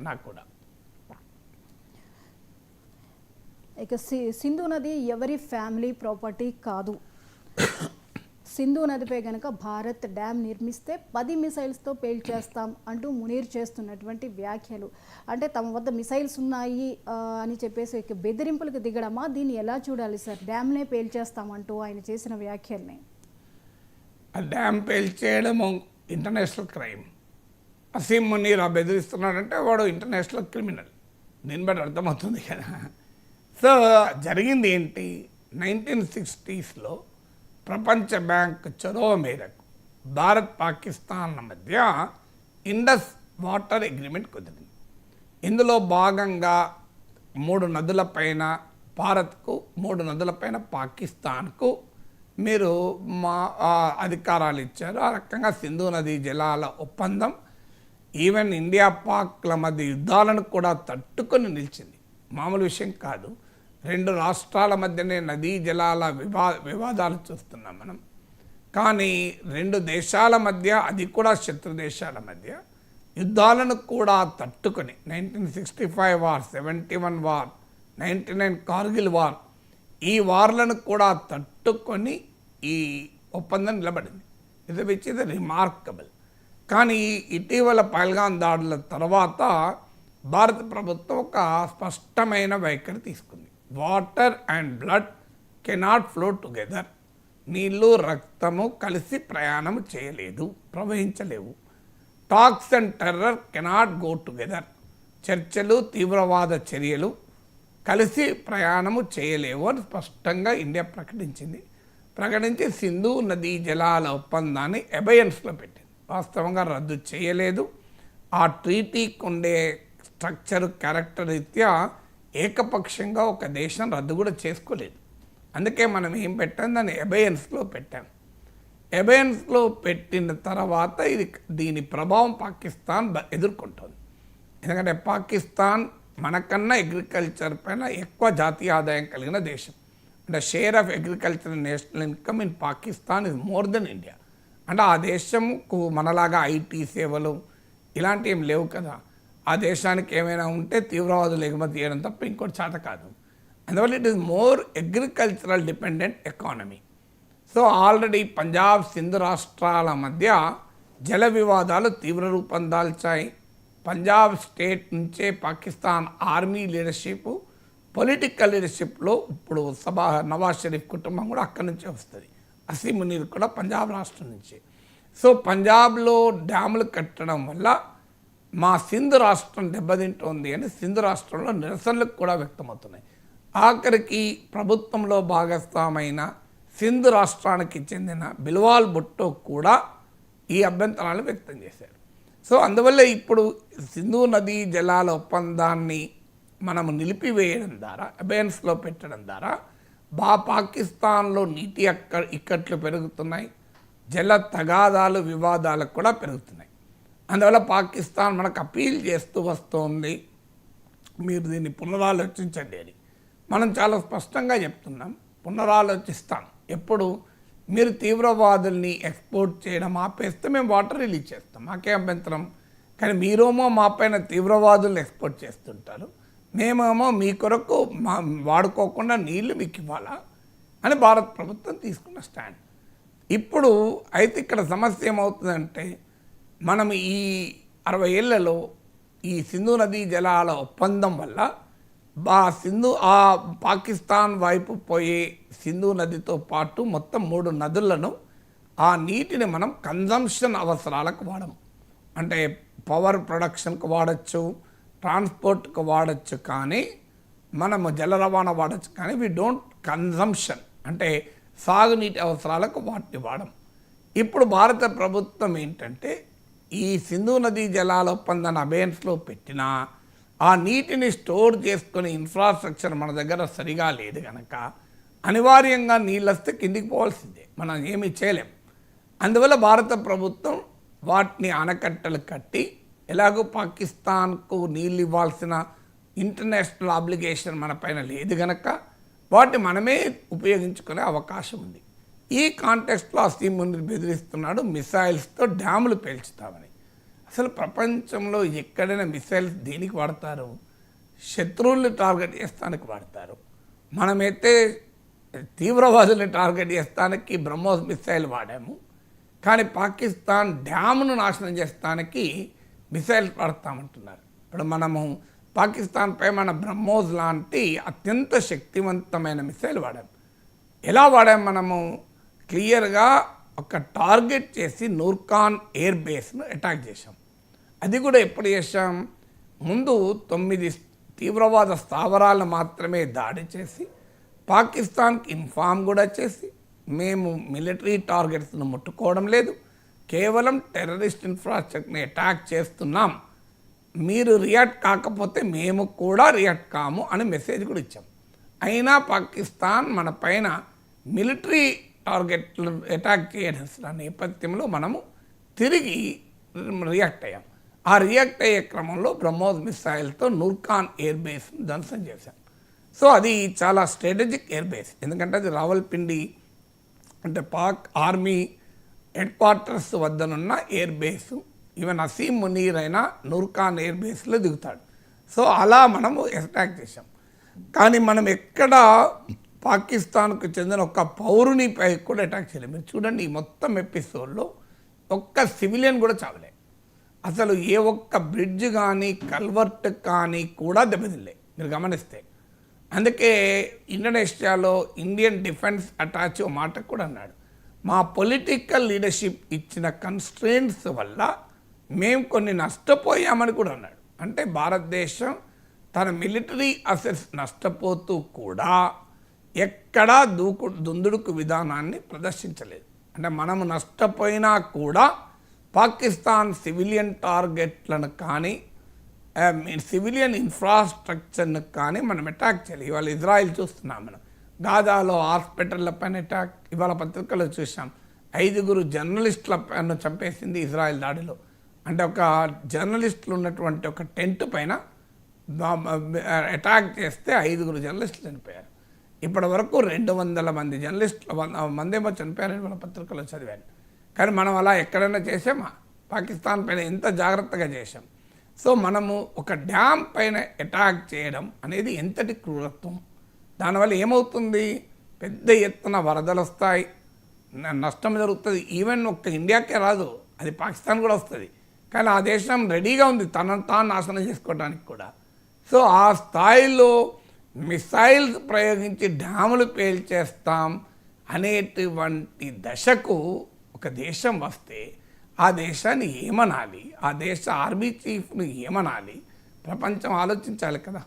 కన్నా కూడా. ఇక సింధు నది ఎవరి ఫ్యామిలీ ప్రాపర్టీ కాదు. సింధు నదిపై కనుక భారత్ డ్యామ్ నిర్మిస్తే 10 మిసైల్స్తో పేల్చేస్తాం అంటూ మునీర్ చేస్తున్నటువంటి వ్యాఖ్యలు, అంటే తమ వద్ద మిసైల్స్ ఉన్నాయి అని చెప్పేసి బెదిరింపులకు దిగడమా, దీన్ని ఎలా చూడాలి సార్? డ్యామ్నే పేల్చేస్తామంటూ ఆయన చేసిన వ్యాఖ్యల్ని. ఆ డ్యామ్ పేల్చేయడము ఇంటర్నేషనల్ క్రైమ్. అసీం మునీర్ బెదిరిస్తున్నాడంటే వాడు ఇంటర్నేషనల్ క్రిమినల్, దీన్ని బట్టి అర్థమవుతుంది కదా. సో జరిగింది ఏంటి, 1960s ప్రపంచ బ్యాంక్ చొరవ మేరకు భారత్ పాకిస్తాన్ల మధ్య ఇండస్ వాటర్ అగ్రిమెంట్ కుదిరింది. ఇందులో భాగంగా 3 నదులపైన భారత్కు, 3 నదులపైన పాకిస్తాన్కు మీరు మా అధికారాలు ఇచ్చారు. ఆ రకంగా సింధు నదీ జలాల ఒప్పందం ఈవెన్ ఇండియా పాక్ల మధ్య యుద్ధాలను కూడా తట్టుకొని నిలిచింది. మామూలు విషయం కాదు. 2 రాష్ట్రాల మధ్యనే నదీ జలాల వివాదాలు చూస్తున్నాం మనం. కానీ 2 దేశాల మధ్య, అది కూడా శత్రు దేశాల మధ్య యుద్ధాలను కూడా తట్టుకొని 1965 వార్, 71 వార్, 99 కార్గిల్ వార్, ఈ వార్లను కూడా తట్టుకొని ఈ ఒప్పందం నిలబడింది. ఇది విచ్ ఇస్ రిమార్కబుల్. కానీ ఇటీవల పహల్గాం దాడుల తర్వాత భారత ప్రభుత్వం ఒక స్పష్టమైన వైఖరి తీసుకుంది. Water and blood cannot flow together. నీళ్ళు రక్తము కలిసి ప్రయాణం చేయలేదు, ప్రవహించలేవు. Talks and terror cannot go together. చర్చలు, తీవ్రవాద చర్యలు కలిసి ప్రయాణము చేయలేవు అని స్పష్టంగా ఇండియా ప్రకటించి సింధు నదీ జలాల ఒప్పందాన్ని అబయన్స్లో పెట్టింది. వాస్తవంగా రద్దు చేయలేదు. ఆ ట్రీటీకి ఉండే స్ట్రక్చర్, క్యారెక్టర్ రీత్యా ఏకపక్షంగా ఒక దేశం రద్దు కూడా చేసుకోలేదు. అందుకే మనం ఏం పెట్టాం, దాన్ని అబయన్స్లో పెట్టాం. అబయన్స్లో పెట్టిన తర్వాత దీని ప్రభావం పాకిస్తాన్ ఎదుర్కొంటుంది. ఎందుకంటే పాకిస్తాన్ మనకన్నా అగ్రికల్చర్ పైన ఎక్కువ జాతీయ ఆదాయం కలిగిన దేశం. అంటే share of agriculture national income in Pakistan is more than India. అంటే ఆ దేశంకు మనలాగా ఐటీ సేవలు ఇలాంటివి ఏం లేవు కదా. ఆ దేశానికి ఏమైనా ఉంటే తీవ్రవాదులు ఎగుమతి చేయడం తప్ప ఇంకోటి చేత కాదు. అందువల్ల it is more agricultural dependent economy. So already Punjab, Sindhu రాష్ట్రాల మధ్య జల వివాదాలు తీవ్ర రూపం దాల్చాయి. పంజాబ్ స్టేట్ నుంచే పాకిస్తాన్ ఆర్మీ లీడర్షిప్, పొలిటికల్ లీడర్షిప్లో ఇప్పుడు నవాజ్ షరీఫ్ కుటుంబం కూడా అక్కడి నుంచే వస్తుంది. అసీం మునీర్ కూడా పంజాబ్ రాష్ట్రం నుంచి. సో పంజాబ్లో డ్యాములు కట్టడం వల్ల మా సింధు రాష్ట్రం దెబ్బతింటోంది అని సింధు రాష్ట్రంలో నిరసనలకు కూడా వ్యక్తమవుతున్నాయి. ఆఖరికి ప్రభుత్వంలో భాగస్వామైన సింధు రాష్ట్రానికి చెందిన బిల్వాల్ భుట్టో కూడా ఈ అభ్యంతరాలను వ్యక్తం చేశారు. సో అందువల్ల ఇప్పుడు సింధు నదీ జలాల ఒప్పందాన్ని మనము నిలిపివేయడం ద్వారా, అబయన్స్లో పెట్టడం ద్వారా పాకిస్తాన్లో నీటి ఇక్కట్లు పెరుగుతున్నాయి, జల తగాదాలు, వివాదాలు కూడా పెరుగుతున్నాయి. అందువల్ల పాకిస్తాన్ మనకు అపీల్ చేస్తూ వస్తుంది, మీరు దీన్ని పునరాలోచించండి అని. మనం చాలా స్పష్టంగా చెప్తున్నాం, పునరాలోచిస్తాం. ఎప్పుడు మీరు తీవ్రవాదుల్ని ఎక్స్పోర్ట్ చేయడం ఆపేస్తే మేము వాటర్ రిలీజ్ చేస్తాం, మాకే అభ్యంతరం. కానీ మీరేమో మా పైన తీవ్రవాదుల్ని ఎక్స్పోర్ట్ చేస్తుంటారు, మేమేమో మీ కొరకు వాడుకోకుండా నీళ్లు మీకు ఇవ్వాలా అని భారత ప్రభుత్వం తీసుకున్న స్టాండ్. ఇప్పుడు అయితే ఇక్కడ సమస్య ఏమవుతుందంటే, మనం ఈ 60 ఏళ్లలో ఈ సింధు నదీ జలాల ఒప్పందం వల్ల పాకిస్తాన్ వైపు పోయే సింధు నదితో పాటు మొత్తం 3 నదులను, ఆ నీటిని మనం కన్జంప్షన్ అవసరాలకు వాడము. అంటే పవర్ ప్రొడక్షన్కి వాడచ్చు, ట్రాన్స్పోర్ట్కి వాడచ్చు, కానీ మనము జల రవాణా వాడచ్చు, కానీ వీ డోంట్ కన్జంప్షన్ అంటే సాగునీటి అవసరాలకు వాటిని వాడం. ఇప్పుడు భారత ప్రభుత్వం ఏంటంటే, ఈ సింధు నదీ జలాల ఒప్పందాన్ని అబయన్స్లో పెట్టినా ఆ నీటిని స్టోర్ చేసుకునే ఇన్ఫ్రాస్ట్రక్చర్ మన దగ్గర సరిగా లేదు కనుక అనివార్యంగా నీళ్ళు వస్తే కిందికి పోవాల్సిందే, మనం ఏమీ చేయలేం. అందువల్ల భారత ప్రభుత్వం వాటిని ఆనకట్టలు కట్టి, ఎలాగో పాకిస్తాన్కు నీళ్ళు ఇవ్వాల్సిన ఇంటర్నేషనల్ ఆబ్లిగేషన్ మన పైన లేదు కనుక వాటిని మనమే ఉపయోగించుకునే అవకాశం ఉంది. ఈ కాంటెక్స్ట్లో అసీం మునీర్ బెదిరిస్తున్నాడు, మిసైల్స్తో డ్యాములు పేల్చుతామని. అసలు ప్రపంచంలో ఎక్కడైనా మిసైల్స్ దేనికి వాడతారు? శత్రువుల్ని టార్గెట్ చేస్తానికి వాడతారు. మనమైతే తీవ్రవాదుల్ని టార్గెట్ చేస్తానికి బ్రహ్మోస్ మిసైల్ వాడాము. కానీ పాకిస్తాన్ డ్యామ్ను నాశనం చేస్తానికి మిసైల్స్ వాడతామంటున్నారు. ఇప్పుడు మనము పాకిస్తాన్పై మన బ్రహ్మోస్ లాంటి అత్యంత శక్తివంతమైన మిసైల్ వాడాము. ఎలా వాడాము? మనము క్లియర్గా ఒక టార్గెట్ చేసి నూర్ఖాన్ ఎయిర్ బేస్ను అటాక్ చేశాం. అది కూడా ఎప్పుడు చేశాం? ముందు 9 తీవ్రవాద స్థావరాలను మాత్రమే దాడి చేసి పాకిస్తాన్కి ఇన్ఫామ్ కూడా చేసి మేము మిలిటరీ టార్గెట్స్ను ముట్టుకోవడం లేదు, కేవలం టెర్రరిస్ట్ ఇన్ఫ్రాస్ట్రక్చర్ని అటాక్ చేస్తున్నాం, మీరు రియాక్ట్ కాకపోతే మేము కూడా రియాక్ట్ కాము అని మెసేజ్ కూడా ఇచ్చాం. అయినా పాకిస్తాన్ మన పైన మిలిటరీ టార్గెట్లు అటాక్ చేయాల్సిన నేపథ్యంలో మనము తిరిగి రియాక్ట్ అయ్యాం. ఆ రియాక్ట్ అయ్యే క్రమంలో బ్రహ్మోస్ మిసైల్తో నూర్ఖాన్ ఎయిర్ బేస్ని ధ్వంసం చేశాం. సో అది చాలా స్ట్రాటజిక్ ఎయిర్ బేస్. ఎందుకంటే అది రావల్పిండి అంటే పాక్ ఆర్మీ హెడ్ క్వార్టర్స్ వద్దనున్న air base. Even Asim Munir అయినా నూర్ఖాన్ ఎయిర్ బేస్లో దిగుతాడు. సో అలా మనము అటాక్ చేశాం. కానీ మనం ఎక్కడ పాకిస్తాన్కు చెందిన ఒక్క పౌరునిపై కూడా అటాక్ చేయలేదు. మీరు చూడండి, ఈ మొత్తం ఎపిసోడ్లో ఒక్క సివిలియన్ కూడా చావలే. అసలు ఏ ఒక్క బ్రిడ్జ్ కానీ కల్వర్ట్ కానీ కూడా దెబ్బతిల్లే మీరు గమనిస్తే. అందుకే ఇండోనేషియాలో ఇండియన్ డిఫెన్స్ అటాచ్ మాట కూడా అన్నాడు, మా పొలిటికల్ లీడర్షిప్ ఇచ్చిన కన్స్ట్రెయింట్స్ వల్ల మేము కొన్ని నష్టపోయామని కూడా అన్నాడు. అంటే భారతదేశం తన మిలిటరీ అసెట్స్ నష్టపోతూ కూడా ఎక్కడా దుందుడుకు విధానాన్ని ప్రదర్శించలేదు. అంటే మనము నష్టపోయినా కూడా పాకిస్తాన్ సివిలియన్ టార్గెట్లను కానీ సివిలియన్ ఇన్ఫ్రాస్ట్రక్చర్ను కానీ మనం అటాక్ చేయాలి. ఇవాళ ఇజ్రాయిల్ చూస్తున్నాం, మనం గాజాలో హాస్పిటల్ల పైన అటాక్. ఇవాళ పత్రికల్లో చూసాం, 5 జర్నలిస్టుల పైన చంపేసింది ఇజ్రాయిల్ దాడిలో. అంటే ఒక జర్నలిస్టులు ఉన్నటువంటి ఒక టెంట్ పైన అటాక్ చేస్తే 5 జర్నలిస్టులు చనిపోయారు. ఇప్పటి వరకు 200 మంది జర్నలిస్టులు మందేమో చనిపోయారని వాళ్ళ పత్రికలో చదివాను. కానీ మనం అలా ఎక్కడైనా చేసామా? పాకిస్తాన్ పైన ఎంత జాగ్రత్తగా చేసాం. సో మనము ఒక డ్యామ్ పైన అటాక్ చేయడం అనేది ఎంతటి క్రూరత్వం. దానివల్ల ఏమవుతుంది? పెద్ద ఎత్తున వరదలు వస్తాయి, నష్టం జరుగుతుంది. ఈవెన్ ఒక్క ఇండియాకే రాదు, అది పాకిస్తాన్ కూడా వస్తుంది. కానీ ఆ దేశం రెడీగా ఉంది తనను తాను నాశనం చేసుకోవడానికి కూడా. సో ఆ స్థాయిలో మిసైల్స్ ప్రయోగించి డ్యాములు పేల్చేస్తాం అనేటువంటి దశకు ఒక దేశం వస్తే ఆ దేశాన్ని ఏమనాలి? ఆ దేశ ఆర్మీ చీఫ్ను ఏమనాలి? ప్రపంచం ఆలోచించాలి కదా.